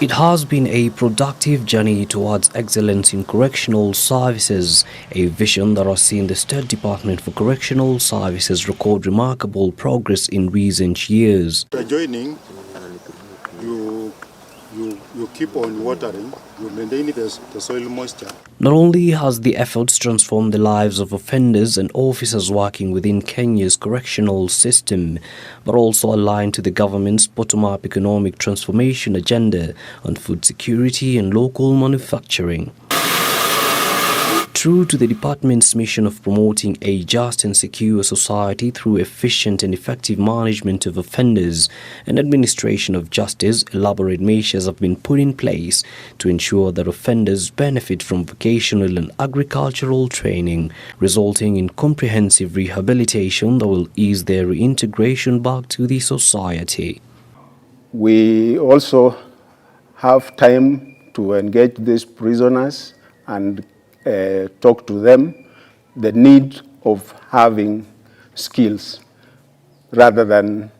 It has been a productive journey towards excellence in correctional services, a vision that has seen the State Department for Correctional Services record remarkable progress in recent years. By joining, you keep on watering, you maintain the soil moisture. Not only has the efforts transformed the lives of offenders and officers working within Kenya's correctional system, but also aligned to the government's bottom-up economic transformation agenda on food security and local manufacturing. True to the department's mission of promoting a just and secure society through efficient and effective management of offenders and administration of justice, elaborate measures have been put in place to ensure that offenders benefit from vocational and agricultural training, resulting in comprehensive rehabilitation that will ease their reintegration back to the society. We also have time to engage these prisoners and talk to them the need of having skills rather than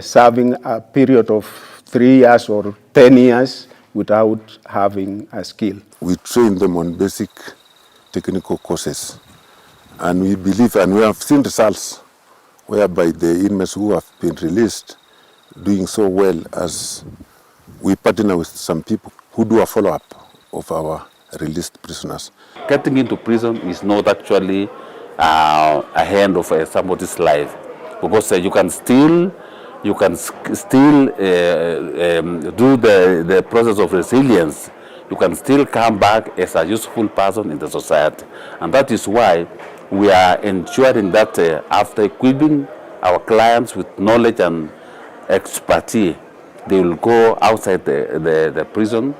serving a period of 3 years or 10 years without having a skill. We train them on basic technical courses, and we believe, and we have seen results whereby the inmates who have been released doing so well, as we partner with some people who do a follow-up of our released prisoners. Getting into prison is not actually a hand of somebody's life, because you can still do the process of resilience. You can still come back as a useful person in the society, and that is why we are ensuring that after equipping our clients with knowledge and expertise, they will go outside the prison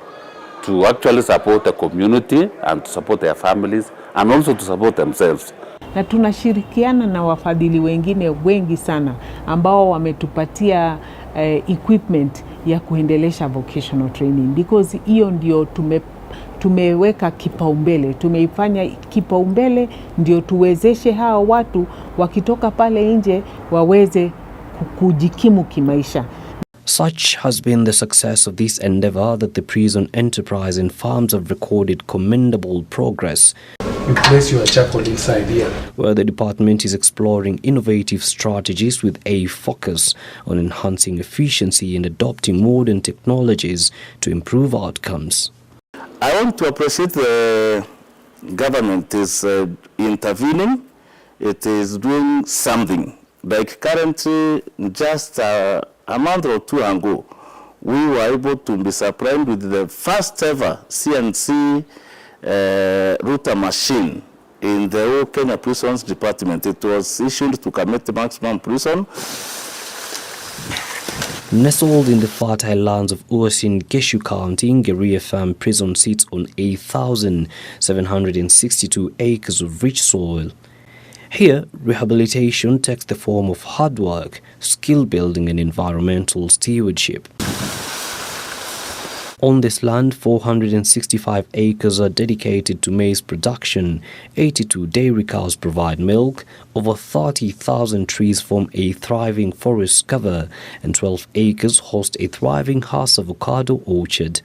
to actually support the community and to support their families and also to support themselves. Na tunashirikiana na wafadhili wengine wengi sana ambao wametupatia equipment ya kuendelesha vocational training, because hiyo ndio tumeweka kipaumbele, tumeifanya kipaumbele ndio tuwezeshe hawa watu wakitoka pale nje waweze kujikimu kimaisha. Such has been the success of this endeavor that the prison enterprise and farms have recorded commendable progress. You place your charcoal inside here, where the department is exploring innovative strategies with a focus on enhancing efficiency and adopting modern technologies to improve outcomes. I want to appreciate the government is intervening. It is doing something. Like currently, just a month or two ago, we were able to be surprised with the first ever CNC router machine in the whole Kenya Prisons Department. It was issued to Kamiti Maximum Prison. Nestled in the fertile lands of Uasin Gishu County, Ngeria Farm Prison sits on 8,762 acres of rich soil. Here, rehabilitation takes the form of hard work, skill building and environmental stewardship. On this land, 465 acres are dedicated to maize production, 82 dairy cows provide milk, over 30,000 trees form a thriving forest cover, and 12 acres host a thriving Hass avocado orchard.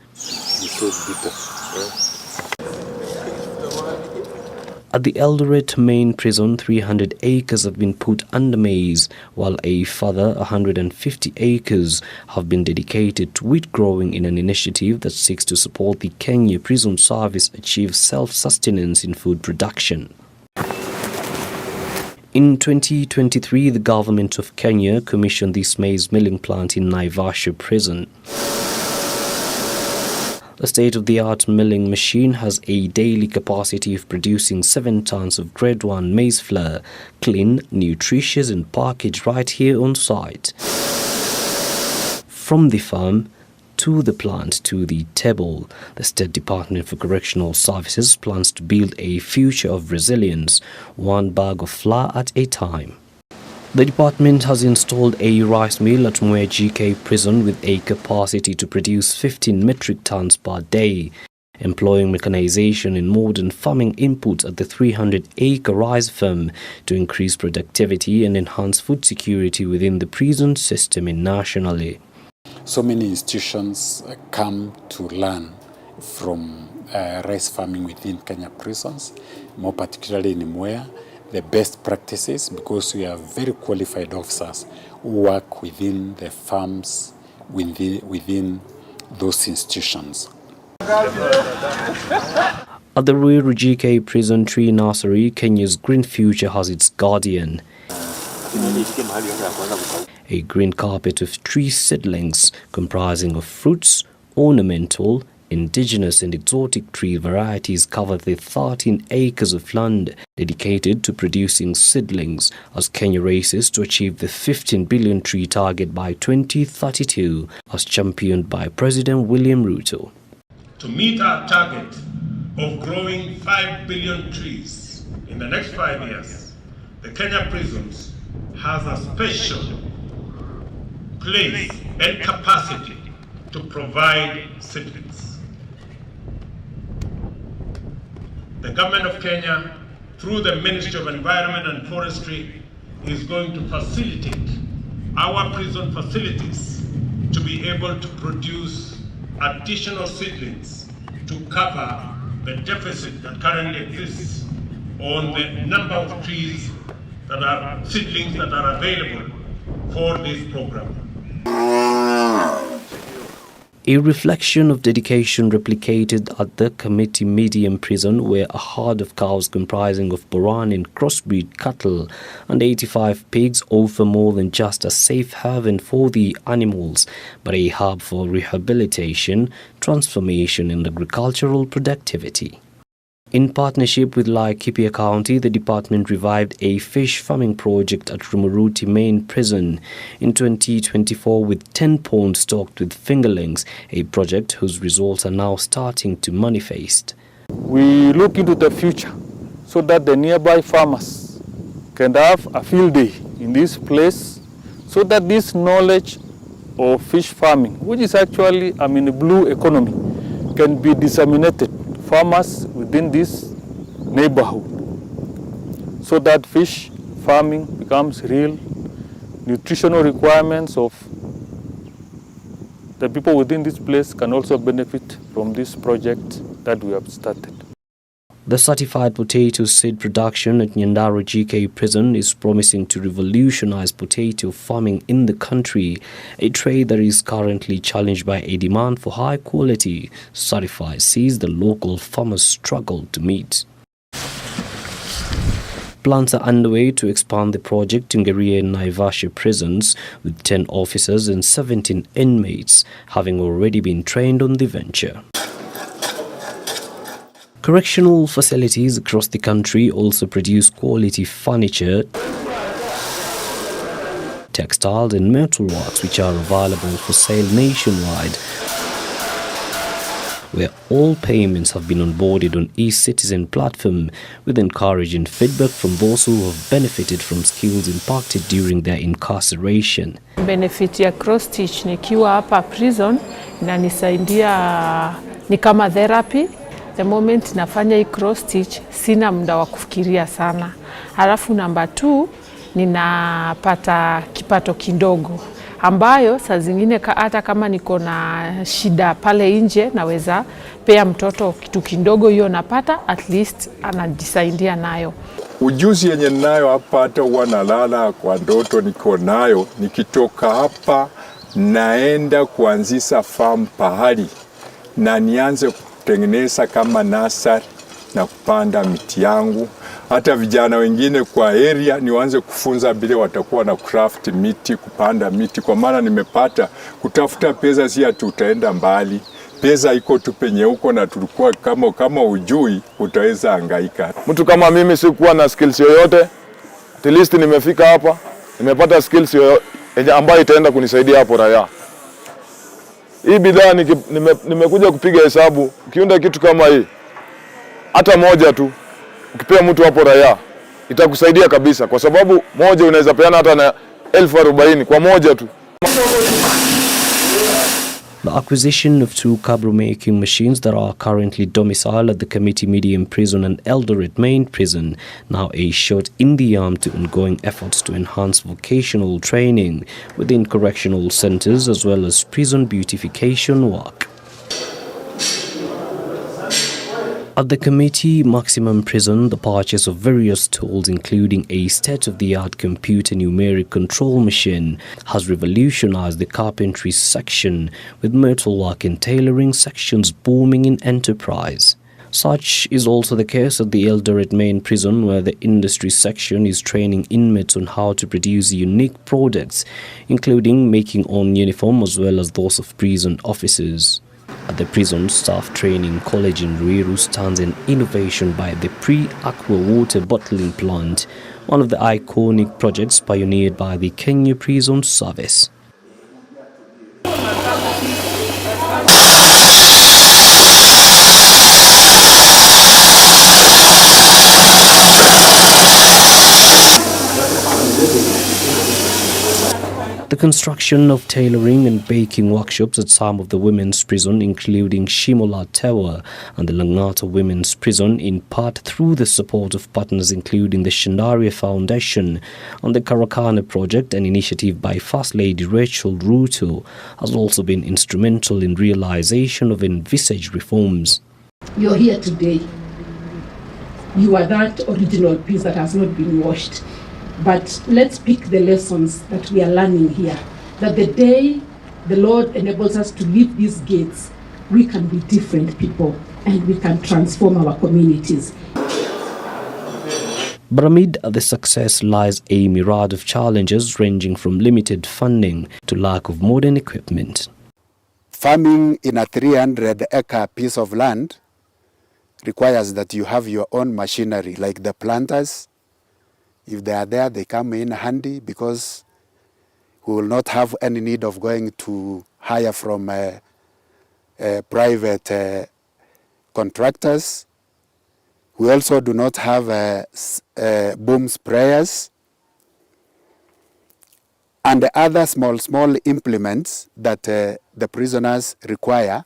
At the Eldoret main prison, 300 acres have been put under maize, while a further 150 acres have been dedicated to wheat growing in an initiative that seeks to support the Kenya Prison Service achieve self-sustenance in food production. In 2023, the government of Kenya commissioned this maize milling plant in Naivasha prison. The state-of-the-art milling machine has a daily capacity of producing 7 tons of grade 1 maize flour, clean, nutritious and packaged right here on site. From the farm to the plant to the table, the State Department for Correctional Services plans to build a future of resilience, one bag of flour at a time. The department has installed a rice mill at Mwea GK prison with a capacity to produce 15 metric tons per day, employing mechanization and modern farming inputs at the 300-acre rice farm to increase productivity and enhance food security within the prison system and nationally. So many institutions come to learn from rice farming within Kenya prisons, more particularly in Mwea, the best practices, because we have very qualified officers who work within the farms within those institutions. At the Ruiru GK Prison Tree Nursery, Kenya's green future has its guardian. A green carpet of tree seedlings comprising of fruits, ornamental, indigenous and exotic tree varieties cover the 13 acres of land dedicated to producing seedlings as Kenya races to achieve the 15 billion tree target by 2032 as championed by President William Ruto. To meet our target of growing 5 billion trees in the next 5 years, the Kenya prisons has a special place and capacity to provide seedlings. The government of Kenya, through the Ministry of Environment and Forestry, is going to facilitate our prison facilities to be able to produce additional seedlings to cover the deficit that currently exists on the number of trees that are seedlings that are available for this program. A reflection of dedication replicated at the Committee Medium Prison, where a herd of cows comprising of Boran and crossbreed cattle and 85 pigs offer more than just a safe haven for the animals, but a hub for rehabilitation, transformation and agricultural productivity. In partnership with Laikipia County, the department revived a fish farming project at Rumuruti Main Prison in 2024 with 10 ponds stocked with fingerlings, a project whose results are now starting to manifest. We look into the future so that the nearby farmers can have a field day in this place so that this knowledge of fish farming, which is actually, a blue economy, can be disseminated farmers within this neighborhood so that fish farming becomes real. Nutritional requirements of the people within this place can also benefit from this project that we have started. The certified potato seed production at Nyandarua GK Prison is promising to revolutionize potato farming in the country, a trade that is currently challenged by a demand for high-quality certified seeds the local farmers struggle to meet. Plans are underway to expand the project in Ngeria and Naivasha prisons, with 10 officers and 17 inmates having already been trained on the venture. Correctional facilities across the country also produce quality furniture, textiles and metalworks which are available for sale nationwide, where all payments have been onboarded on e-Citizen platform, with encouraging feedback from those who have benefited from skills imparted during their incarceration. Benefit ya cross stitch nikiwa hapa prison inanisaidia, ni kama therapy. The moment nafanya hii cross stitch sina muda wa kufikiria sana. Halafu namba 2 ninapata kipato kidogo ambayo saa zingine hata kama niko na shida pale nje naweza pea mtoto kitu kidogo, hiyo napata at least anajisaidia nayo. Ujuzi yenye nayo hapa, hata huwa nalala kwa ndoto niko nayo, nikitoka hapa naenda kuanzisha farm pahali na nianze kutengeneza kama nasari na kupanda miti yangu. Hata vijana wengine kwa area nianze kufunza vile watakuwa na craft miti, kupanda miti, kwa maana nimepata kutafuta pesa si ati utaenda mbali. Pesa iko tu penye huko, na tulikuwa kama ujui utaweza hangaika. Mtu kama mimi sikuwa na skills yoyote, at least nimefika hapa, nimepata skills ambayo itaenda kunisaidia hapo Raya. Hii bidhaa nimekuja kupiga hesabu, ukiunda kitu kama hii hata moja tu ukipea mtu hapo Raya itakusaidia kabisa, kwa sababu moja unaweza peana hata na 40,000 kwa moja tu. The acquisition of 2 cabro-making machines that are currently domiciled at the Committee Medium Prison and Eldoret Main Prison now a shot in the arm to ongoing efforts to enhance vocational training within correctional centres as well as prison beautification work. At the Committee Maximum Prison, the purchase of various tools including a state-of-the-art computer numeric control machine has revolutionized the carpentry section, with metalwork and tailoring sections booming in enterprise. Such is also the case at the Eldoret Main Prison, where the industry section is training inmates on how to produce unique products, including making own uniform as well as those of prison officers. At the Prison Staff Training College in Ruiru stands an innovation by the Pre-Aqua Water Bottling Plant, one of the iconic projects pioneered by the Kenya Prison Service. The construction of tailoring and baking workshops at some of the women's prison, including Shimola Tower and the Langata Women's Prison, in part through the support of partners including the Shandaria Foundation and the Karakana Project, an initiative by First Lady Rachel Ruto, has also been instrumental in realization of envisaged reforms. You're here today. You are that original piece that has not been washed. But let's pick the lessons that we are learning here. That the day the Lord enables us to leave these gates, we can be different people and we can transform our communities. But amid the success lies a myriad of challenges ranging from limited funding to lack of modern equipment. Farming in a 300-acre piece of land requires that you have your own machinery, like the planters. If they are there, they come in handy because we will not have any need of going to hire from private contractors. We also do not have boom sprayers and the other small implements that the prisoners require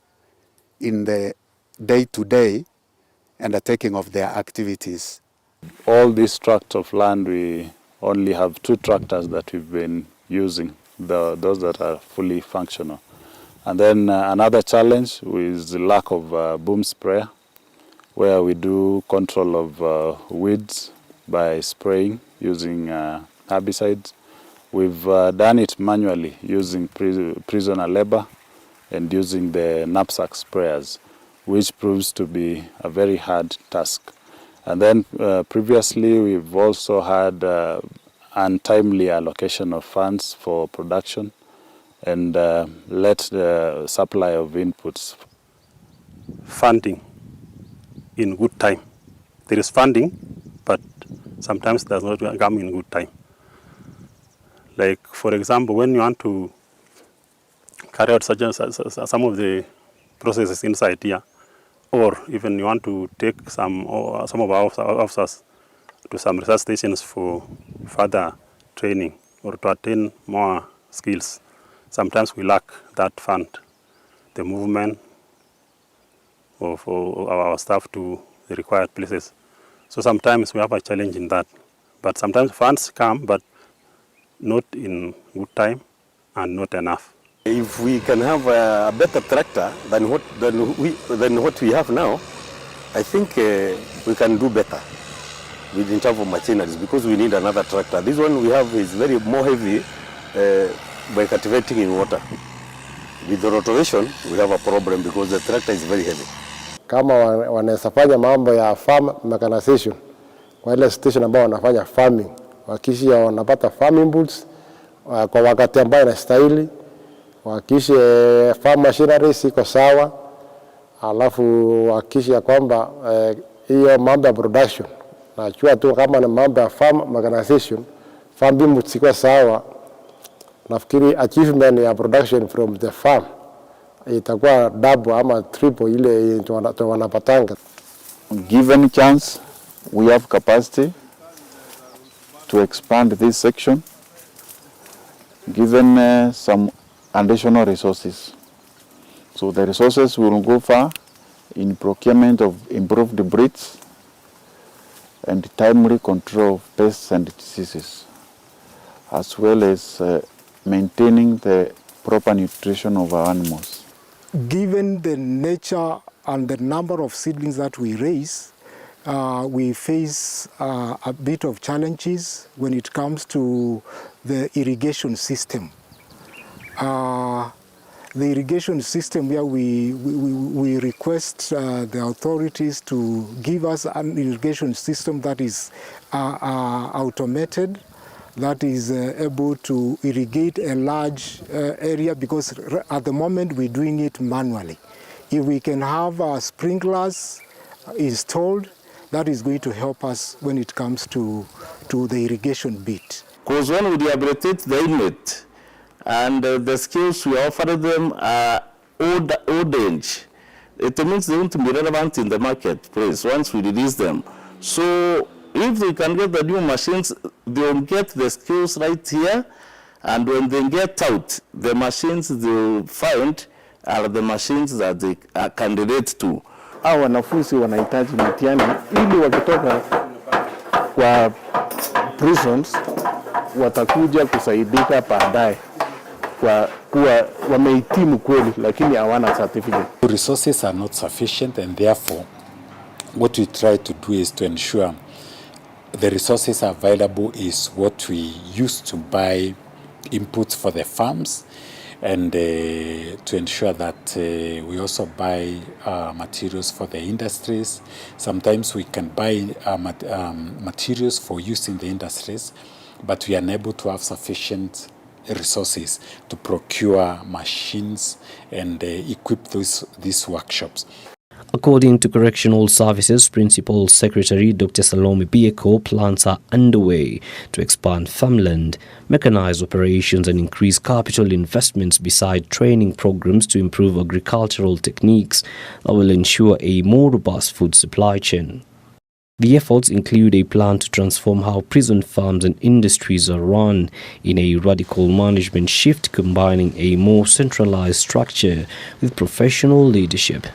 in the day-to-day undertaking of their activities. All these tracts of land, we only have 2 tractors that we've been using, those that are fully functional. And then another challenge is the lack of boom sprayer, where we do control of weeds by spraying using herbicides. We've done it manually using prisoner labor and using the knapsack sprayers, which proves to be a very hard task. And then previously we've also had untimely allocation of funds for production and let the supply of inputs. Funding in good time. There is funding, but sometimes it does not come in good time. Like, for example, when you want to carry out some of the processes inside here, or even you want to take some of our officers to some research stations for further training or to attain more skills, sometimes we lack that fund, the movement of our staff to the required places. So sometimes we have a challenge in that. But sometimes funds come, but not in good time and not enough. If we can have a better tractor than what we have now, I think we can do better in terms of machineries, because we need another tractor. This one we have is very more heavy by cultivating in water. With the rotation, we have a problem because the tractor is very heavy. Kama wanaweza fanya mambo ya farm mechanization kwa ile station ambao wanafanya farming, wakishia wanapata farming boots kwa wakati ambao inastahili, wakishe farm machinery iko sawa, alafu wakishia kwamba hiyo mambo ya production, najua tu kama ni mambo ya farm mechanization, farming boots iko sawa, nafikiri achievement ya production from the farm itakuwa double ama triple ile wanapatanga. Given chance, we have capacity to expand this section, given some additional resources. So the resources will go far in procurement of improved breeds and timely control of pests and diseases, as well as maintaining the proper nutrition of our animals. Given the nature and the number of seedlings that we raise, we face a bit of challenges when it comes to the irrigation system. The irrigation system where we request the authorities to give us an irrigation system that is automated, that is able to irrigate a large area, because at the moment we're doing it manually. If we can have sprinklers installed, that is going to help us when it comes to the irrigation bit. Because when we rehabilitate the inmate, and the skills we offer them are old age, it means they won't be relevant in the marketplace once we release them. So if they can get the new machines, they'll get the skills right here, and when they get out, the machines they'll find are the machines that they are candidate to. Hao wanafunzi wanahitaji mitihani ili wakitoka kwa prisons watakuja kusaidika baadaye kwa kuwa wamehitimu kweli lakini hawana certificate. Resources are not sufficient, and therefore what we try to do is to ensure the resources available is what we use to buy inputs for the farms, and to ensure that we also buy materials for the industries. Sometimes we can buy materials for use in the industries, but we are unable to have sufficient resources to procure machines and equip these workshops. According to Correctional Services Principal Secretary Dr. Salome Bieko, plans are underway to expand farmland, mechanize operations and increase capital investments beside training programs to improve agricultural techniques that will ensure a more robust food supply chain. The efforts include a plan to transform how prison farms and industries are run in a radical management shift, combining a more centralized structure with professional leadership.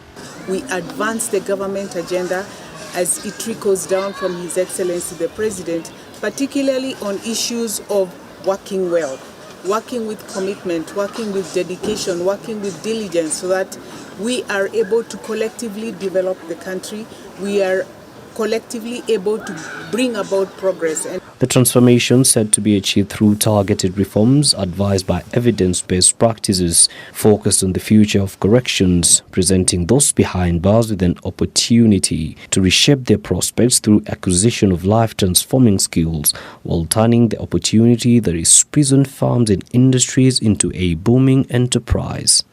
We advance the government agenda as it trickles down from His Excellency the President, particularly on issues of working well, working with commitment, working with dedication, working with diligence, so that we are able to collectively develop the country. We are collectively able to bring about progress. The transformation said to be achieved through targeted reforms advised by evidence-based practices focused on the future of corrections, presenting those behind bars with an opportunity to reshape their prospects through acquisition of life-transforming skills, while turning the opportunity that is prison farms and industries into a booming enterprise.